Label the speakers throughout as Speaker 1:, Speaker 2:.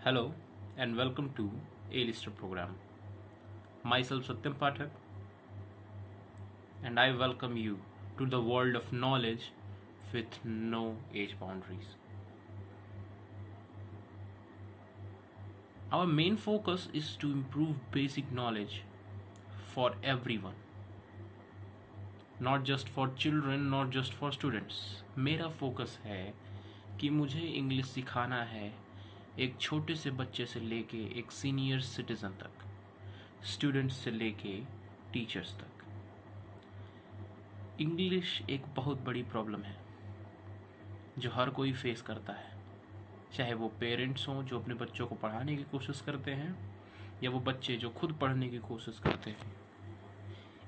Speaker 1: Hello and welcome to A-Lister program. Myself Satyam Pathak and I welcome you to the world of knowledge with no age boundaries. Our main focus is to improve basic knowledge for everyone, not just for children, not just for students. मेरा focus है कि मुझे English सिखाना है एक छोटे से बच्चे से लेके एक सीनियर सिटीजन तक, स्टूडेंट्स से लेके टीचर्स तक। इंग्लिश एक बहुत बड़ी प्रॉब्लम है जो हर कोई फेस करता है, चाहे वो पेरेंट्स हों जो अपने बच्चों को पढ़ाने की कोशिश करते हैं या वो बच्चे जो खुद पढ़ने की कोशिश करते हैं।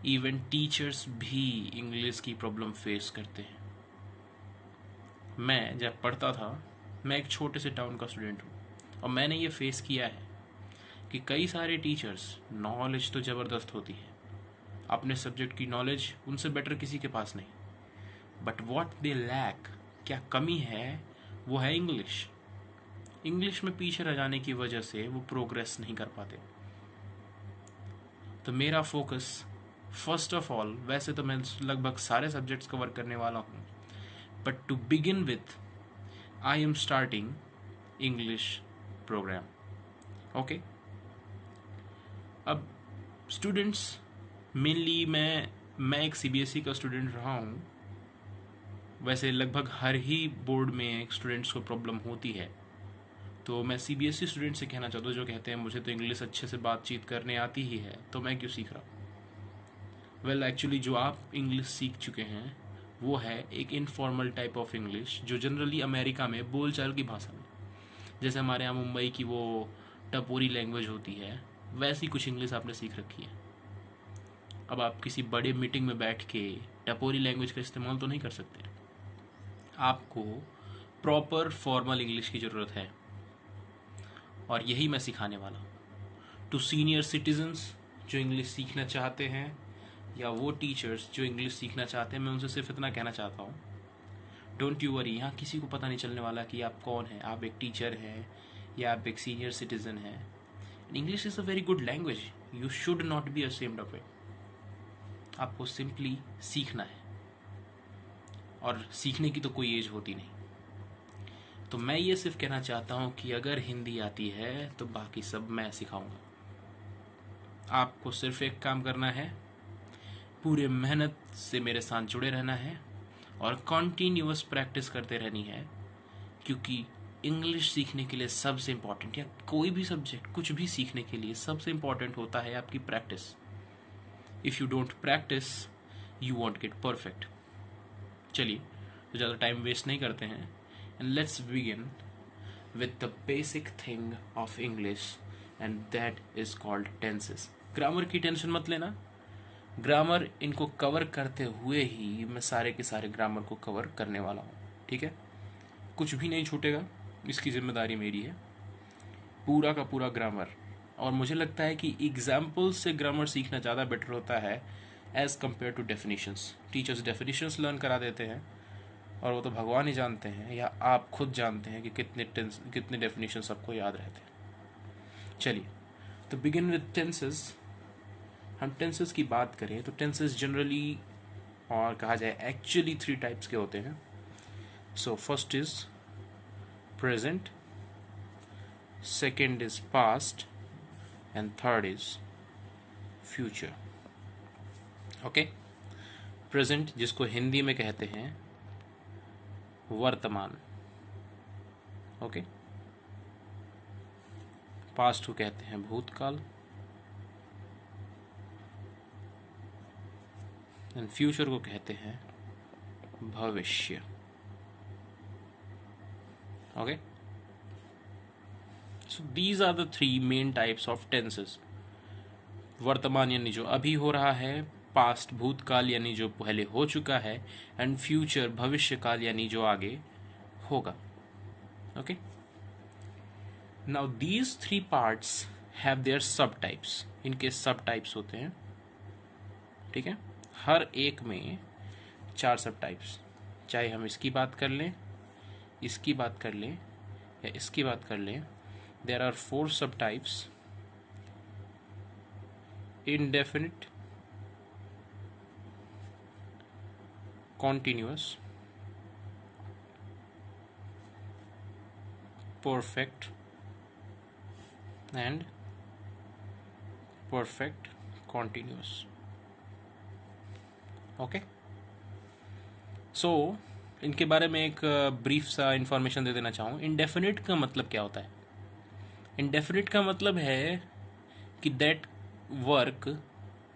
Speaker 1: इवन टीचर्स भी इंग्लिश की प्रॉब्लम फेस करते हैं। मैं जब पढ़ता था, मैं एक छोटे से टाउन का स्टूडेंट हूँ और मैंने ये फेस किया है कि कई सारे टीचर्स, नॉलेज तो ज़बरदस्त होती है, अपने सब्जेक्ट की नॉलेज उनसे बेटर किसी के पास नहीं, बट व्हाट दे लैक, क्या कमी है, वो है इंग्लिश। इंग्लिश में पीछे रह जाने की वजह से वो प्रोग्रेस नहीं कर पाते। तो मेरा फोकस फर्स्ट ऑफ ऑल, वैसे तो मैं लगभग सारे सब्जेक्ट्स कवर करने वाला हूँ, but to begin with I am starting English program. Okay, अब स्टूडेंट्स मेनली मैं एक सीबीएसई का स्टूडेंट रहा हूँ। वैसे लगभग हर ही बोर्ड में स्टूडेंट्स को प्रॉब्लम होती है, तो मैं सीबीएसई स्टूडेंट से कहना चाहता हूँ जो कहते हैं मुझे तो इंग्लिश अच्छे से बातचीत करने आती ही है, तो मैं क्यों सीख रहा हूँ। वेल एक्चुअली जो आप इंग्लिश सीख चुके हैं वो है एक इनफॉर्मल टाइप ऑफ इंग्लिश जो जनरली अमेरिका में बोलचाल की भाषा में, जैसे हमारे यहाँ मुंबई की वो टपोरी लैंग्वेज होती है, वैसी कुछ इंग्लिश आपने सीख रखी है। अब आप किसी बड़े मीटिंग में बैठ के टपोरी लैंग्वेज का इस्तेमाल तो नहीं कर सकते। आपको प्रॉपर फॉर्मल इंग्लिश की ज़रूरत है और यही मैं सिखाने वाला हूँ टू सीनियर सिटीजन्स जो इंग्लिश सीखना चाहते हैं या वो टीचर्स जो इंग्लिश सीखना चाहते हैं। मैं उनसे सिर्फ इतना कहना चाहता हूँ, डोंट यू वरी, यहाँ किसी को पता नहीं चलने वाला कि आप कौन हैं, आप एक टीचर हैं या आप एक सीनियर सिटीजन हैं। English is a very good language, you should not be ashamed of it. आपको सिंपली सीखना है और सीखने की तो कोई एज होती नहीं। तो मैं ये सिर्फ कहना चाहता हूँ कि अगर हिंदी आती है तो बाकी सब मैं सिखाऊंगा। आपको सिर्फ एक काम करना है, पूरे मेहनत से मेरे साथ जुड़े रहना है और कॉन्टीन्यूअस प्रैक्टिस करते रहनी है, क्योंकि इंग्लिश सीखने के लिए सबसे इम्पॉर्टेंट, या कोई भी सब्जेक्ट कुछ भी सीखने के लिए सबसे इम्पॉर्टेंट होता है आपकी practice. If you don't practice you want gate perfect. चलिए, तो ज़्यादा टाइम वेस्ट नहीं करते हैं and let's begin with the basic thing of English and that is called tenses. Grammar की टेंशन मत लेना, ग्रामर इनको कवर करते हुए ही मैं सारे के सारे ग्रामर को कवर करने वाला हूँ, ठीक है। कुछ भी नहीं छूटेगा, इसकी जिम्मेदारी मेरी है, पूरा का पूरा ग्रामर। और मुझे लगता है कि एग्जाम्पल से ग्रामर सीखना ज़्यादा बेटर होता है as compare to definitions. Teachers definitions learn करा देते हैं और वो तो भगवान ही जानते हैं या आप खुद जानते हैं कि कितने डेफिनेशंस सबको याद रहते हैं। चलिए, तो बिगिन विद टेंसेस। हम टेंसेस की बात करें तो टेंसेस जनरली, और कहा जाए एक्चुअली, 3 टाइप्स के होते हैं। So first is present, second is past and third is future. Okay, present जिसको हिंदी में कहते हैं वर्तमान, ओके। पास्ट को कहते हैं भूतकाल एंड फ्यूचर को कहते हैं भविष्य। Okay, so these are the 3 main types of tenses. वर्तमान यानी जो अभी हो रहा है, पास्ट भूतकाल यानी जो पहले हो चुका है, एंड फ्यूचर भविष्यकाल यानी जो आगे होगा। Okay, now these 3 parts have their सब टाइप्स। इनके सब टाइप्स होते हैं, ठीक है। हर एक में 4 सब टाइप्स, चाहे हम इसकी बात कर लें, इसकी बात कर लें या इसकी बात कर लें, there are 4 subtypes: indefinite, continuous, perfect and perfect continuous. Okay, so इनके बारे में एक ब्रीफ सा इंफॉर्मेशन दे देना चाहूँ. इंडेफिनिट का मतलब क्या होता है? इंडेफिनिट का मतलब है कि दैट वर्क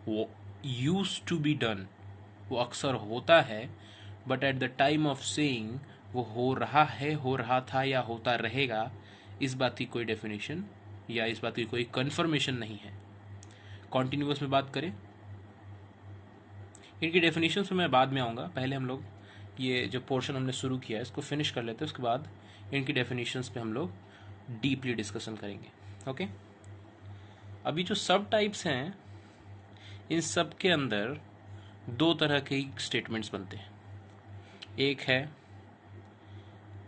Speaker 1: वो यूज टू बी डन, वो अक्सर होता है, but at the time of saying वो हो रहा है, हो रहा था या होता रहेगा, इस बात की कोई डेफिनेशन या इस बात की कोई कन्फर्मेशन नहीं है. कॉन्टिन्यूअस में बात करें, इनकी डेफिनेशन में मैं बाद में आऊँगा. पहले हम लोग ये जो पोर्शन हमने शुरू किया है इसको फिनिश कर लेते हैं, उसके बाद इनकी डेफिनेशंस पे हम लोग डीपली डिस्कशन करेंगे. ओके, अभी जो सब टाइप्स हैं इन सब के अंदर 2 तरह के स्टेटमेंट्स बनते हैं. एक है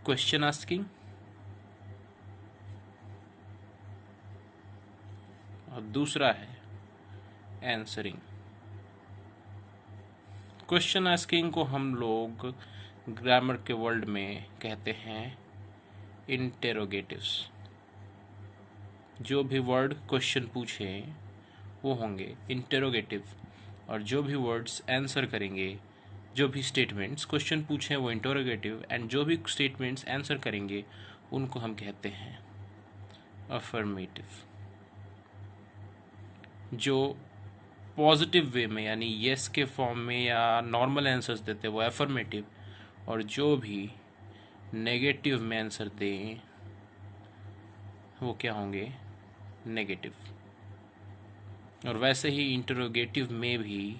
Speaker 1: क्वेश्चन आस्किंग और दूसरा है आंसरिंग. क्वेश्चन आस्किंग को हम लोग ग्रामर के वर्ल्ड में कहते हैं इंटेरोगेटिव्स. जो भी वर्ड क्वेश्चन पूछे वो होंगे इंटेरोगेटिव, और जो भी वर्ड्स आंसर करेंगे, जो भी स्टेटमेंट्स क्वेश्चन पूछें वो इंटेरोगेटिव, एंड जो भी स्टेटमेंट्स आंसर करेंगे उनको हम कहते हैं अफर्मेटिव. जो पॉजिटिव वे में यानी येस के फॉर्म में या नॉर्मल आंसर्स देते वो अफर्मेटिव, और जो भी नेगेटिव में आंसर दें वो क्या होंगे? नेगेटिव. और वैसे ही इंटरोगेटिव में भी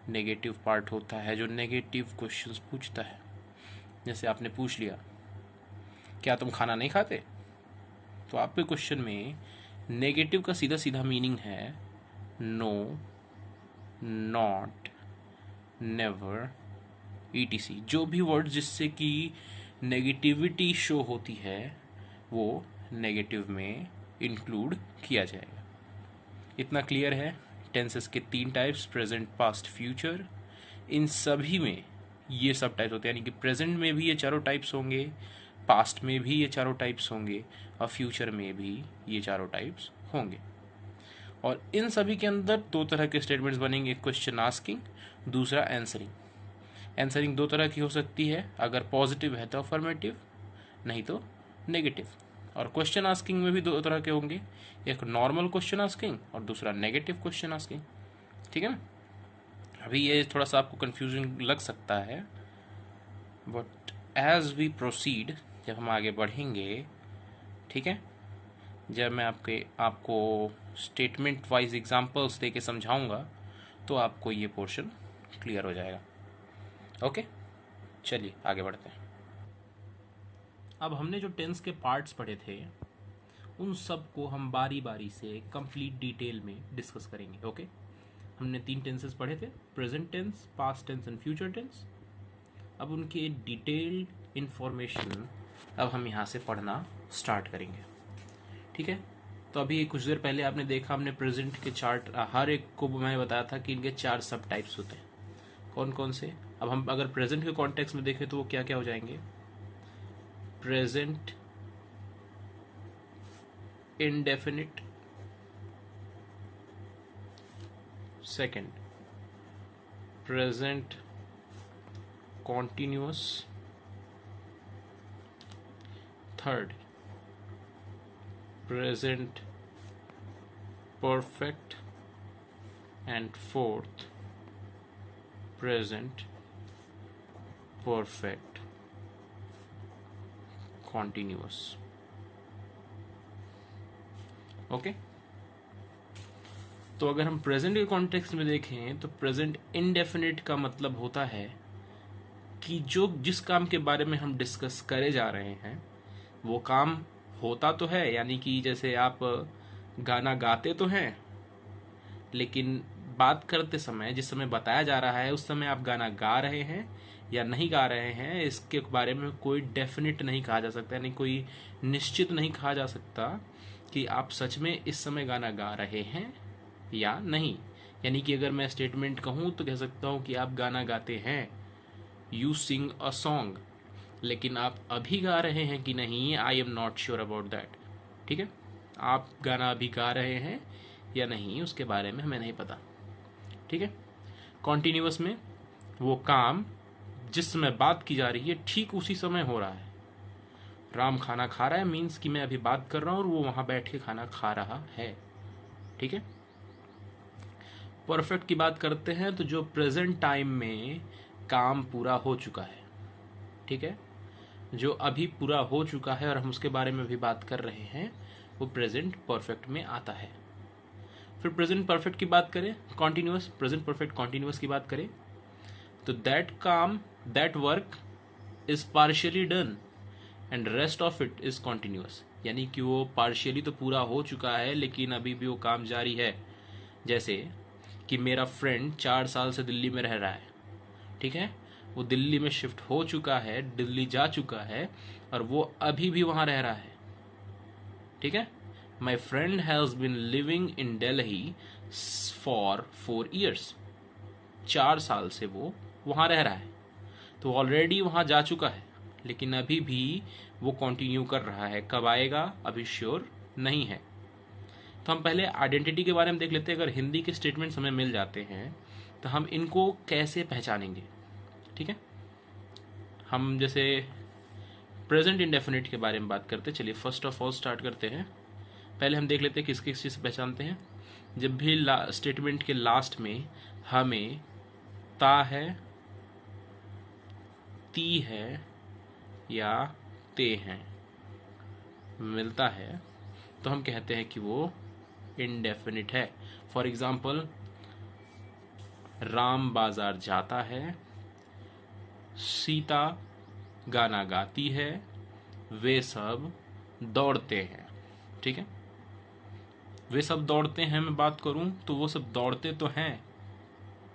Speaker 1: नेगेटिव पार्ट होता है जो नेगेटिव क्वेश्चंस पूछता है. जैसे आपने पूछ लिया क्या तुम खाना नहीं खाते, तो आपके क्वेश्चन में नेगेटिव का सीधा सीधा मीनिंग है नो, नॉट, नेवर, etc. जो भी वर्ड जिससे कि नेगेटिविटी शो होती है वो नेगेटिव में इंक्लूड किया जाएगा. इतना क्लियर है? टेंसेस के 3 टाइप्स, प्रेजेंट, पास्ट, फ्यूचर. इन सभी में ये सब टाइप्स होते हैं, यानी कि प्रेजेंट में भी ये चारों टाइप्स होंगे, पास्ट में भी ये चारों टाइप्स होंगे और फ्यूचर में भी ये चारों टाइप्स होंगे. और इन सभी के अंदर 2 तरह के स्टेटमेंट्स बनेंगे, क्वेश्चन आस्किंग, दूसरा आंसरिंग. आंसरिंग 2 तरह की हो सकती है, अगर पॉजिटिव है तो अफर्मेटिव, नहीं तो नेगेटिव. और क्वेश्चन आस्किंग में भी 2 तरह के होंगे, एक नॉर्मल क्वेश्चन आस्किंग और दूसरा नेगेटिव क्वेश्चन आस्किंग. ठीक है ना? अभी ये थोड़ा सा आपको कन्फ्यूजन लग सकता है, बट एज वी प्रोसीड, जब हम आगे बढ़ेंगे, ठीक है, जब मैं आपको स्टेटमेंट वाइज एग्जांपल्स दे के समझाऊंगा तो आपको ये पोर्शन क्लियर हो जाएगा. ओके, चलिए आगे बढ़ते हैं. अब हमने जो टेंस के पार्ट्स पढ़े थे उन सब को हम बारी बारी से कंप्लीट डिटेल में डिस्कस करेंगे. ओके, हमने 3 टेंसेस पढ़े थे, present tense, past tense and future tense. अब उनके डिटेल्ड इंफॉर्मेशन अब हम यहाँ से पढ़ना स्टार्ट करेंगे. ठीक है, तो अभी कुछ देर पहले आपने देखा, हमने प्रेजेंट के चार्ट हर एक को मैं बताया था कि इनके 4 सब टाइप्स होते हैं. कौन कौन से? अब हम अगर प्रेजेंट के कॉन्टेक्स्ट में देखें तो वो क्या क्या हो जाएंगे? Present indefinite, second present continuous, third present perfect, and fourth present perfect continuous. Okay, तो अगर हम प्रेजेंट के कॉन्टेक्स्ट में देखें तो प्रेजेंट इनडेफिनिट का मतलब होता है कि जिस काम के बारे में हम डिस्कस करे जा रहे हैं वो काम होता तो है, यानी कि जैसे आप गाना गाते तो हैं, लेकिन बात करते समय जिस समय बताया जा रहा है उस समय आप गाना गा रहे हैं या नहीं गा रहे हैं, इसके बारे में कोई डेफिनेट नहीं कहा जा सकता, यानी कोई निश्चित नहीं कहा जा सकता कि आप सच में इस समय गाना गा रहे हैं या नहीं। यानी कि अगर मैं स्टेटमेंट कहूँ तो कह सकता हूँ कि आप गाना गाते हैं, यू सिंग अ सॉन्ग, लेकिन आप अभी गा रहे हैं कि नहीं, I am not sure about that. ठीक है, आप गाना अभी गा रहे हैं या नहीं उसके बारे में हमें नहीं पता। ठीक है, कॉन्टिन्यूअस में वो काम जिस समय बात की जा रही है ठीक उसी समय हो रहा है। राम खाना खा रहा है मीन्स कि मैं अभी बात कर रहा हूँ और वो वहाँ बैठ के खाना खा रहा है। ठीक है, परफेक्ट की बात करते हैं तो जो प्रेजेंट टाइम में काम पूरा हो चुका है, ठीक है, जो अभी पूरा हो चुका है और हम उसके बारे में भी बात कर रहे हैं, वो प्रेजेंट परफेक्ट में आता है। फिर प्रेजेंट परफेक्ट की बात करें, कॉन्टिन्यूअस, प्रेजेंट परफेक्ट कॉन्टिन्यूअस की बात करें तो दैट काम, that work is partially done and rest of it is continuous. यानी कि वो पार्शियली तो पूरा हो चुका है लेकिन अभी भी वो काम जारी है। जैसे कि मेरा फ्रेंड 4 साल से दिल्ली में रह रहा है, ठीक है, वो दिल्ली में शिफ्ट हो चुका है, दिल्ली जा चुका है और वो अभी भी वहाँ रह रहा है। ठीक है, my friend has been living in Delhi for 4 years। 4 साल से वो वहाँ रह रहा है, तो ऑलरेडी वहाँ जा चुका है लेकिन अभी भी वो कंटिन्यू कर रहा है। कब आएगा अभी श्योर नहीं है। तो हम पहले आइडेंटिटी के बारे में देख लेते हैं। अगर हिंदी के स्टेटमेंट्स हमें मिल जाते हैं तो हम इनको कैसे पहचानेंगे। ठीक है, हम जैसे प्रेजेंट इंडेफिनिट के बारे में बात करते हैं। चलिए फर्स्ट ऑफ ऑल स्टार्ट करते हैं। पहले हम देख लेते हैं किस किस चीज़ से पहचानते हैं। जब भी स्टेटमेंट के लास्ट में हमें ता है, ती है या ते हैं मिलता है तो हम कहते हैं कि वो इंडेफिनिट है। फॉर एग्जाम्पल, राम बाजार जाता है, सीता गाना गाती है, वे सब दौड़ते हैं। ठीक है, वे सब दौड़ते हैं मैं बात करूं तो वो सब दौड़ते तो हैं,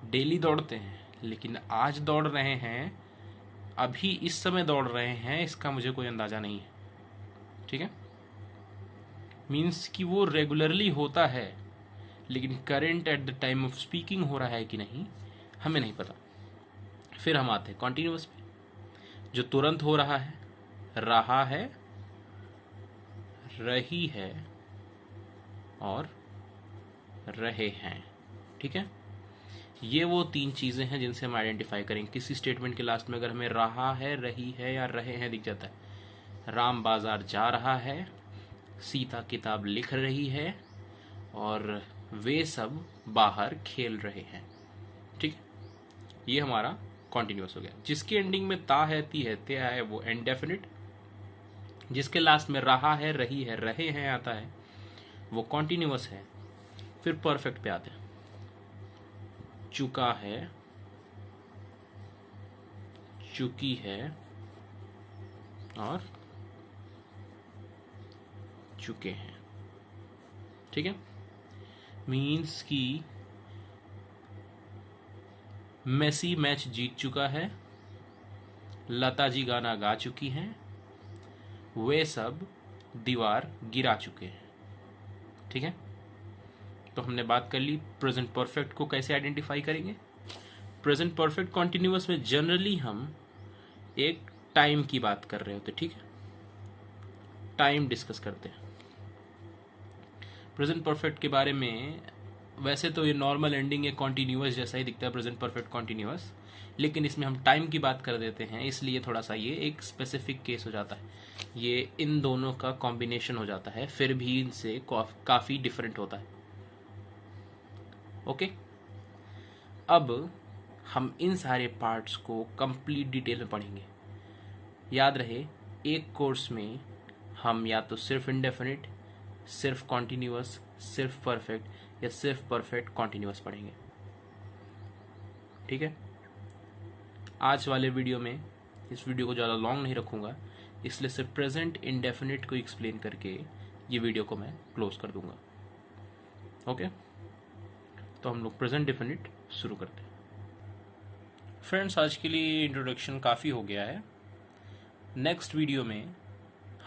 Speaker 1: डेली दौड़ते हैं, लेकिन आज दौड़ रहे हैं, अभी इस समय दौड़ रहे हैं, इसका मुझे कोई अंदाजा नहीं है। ठीक है, मीन्स कि वो रेगुलरली होता है लेकिन current at the time of speaking हो रहा है कि नहीं हमें नहीं पता। फिर हम आते हैं कॉन्टिन्यूअस पे, जो तुरंत हो रहा है, रही है और रहे हैं। ठीक है, ये वो 3 चीज़ें हैं जिनसे हम आइडेंटिफाई करेंगे। किसी स्टेटमेंट के लास्ट में अगर हमें रहा है, रही है या रहे हैं दिख जाता है। राम बाजार जा रहा है, सीता किताब लिख रही है और वे सब बाहर खेल रहे हैं। ठीक, ये हमारा कॉन्टिन्यूअस हो गया। जिसके एंडिंग में ता है, ती है, ते है वो इंडेफिनिट। जिसके लास्ट में रहा है, रही है, रहे हैं आता है वो कॉन्टिन्यूअस है। फिर परफेक्ट पे आते हैं। चुका है, चुकी है और चुके हैं। ठीक है, मीन्स कि मेसी मैच जीत चुका है, लता जी गाना गा चुकी हैं, वे सब दीवार गिरा चुके हैं। ठीक है, तो हमने बात कर ली प्रेजेंट परफेक्ट को कैसे आइडेंटिफाई करेंगे। प्रेजेंट परफेक्ट कॉन्टिन्यूअस में जनरली हम एक टाइम की बात कर रहे होते। ठीक है, टाइम डिस्कस करते हैं प्रेजेंट परफेक्ट के बारे में। वैसे तो ये नॉर्मल एंडिंग है, कॉन्टिन्यूअस जैसा ही दिखता है प्रेजेंट परफेक्ट कॉन्टिन्यूअस, लेकिन इसमें हम टाइम की बात कर देते हैं, इसलिए थोड़ा सा ये एक स्पेसिफिक केस हो जाता है। ये इन दोनों का कॉम्बिनेशन हो जाता है, फिर भी इनसे काफ़ी डिफरेंट होता है। ओके, अब हम इन सारे पार्ट्स को कंप्लीट डिटेल में पढ़ेंगे। याद रहे, एक कोर्स में हम या तो सिर्फ इंडेफिनिट, सिर्फ कॉन्टिन्यूअस, सिर्फ परफेक्ट या सिर्फ परफेक्ट कॉन्टिन्यूअस पढ़ेंगे। ठीक है, आज वाले वीडियो में इस वीडियो को ज़्यादा लॉन्ग नहीं रखूँगा, इसलिए सिर्फ प्रेजेंट इंडेफिनिट को एक्सप्लेन करके ये वीडियो को मैं क्लोज कर दूंगा। ओके, तो हम लोग प्रेजेंट डेफिनिट शुरू करते हैं। फ्रेंड्स, आज के लिए इंट्रोडक्शन काफ़ी हो गया है। नेक्स्ट वीडियो में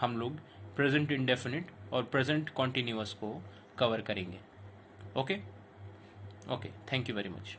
Speaker 1: हम लोग प्रेजेंट इंडेफिनिट और प्रेजेंट कॉन्टिन्यूअस को कवर करेंगे। Okay okay, thank you very much.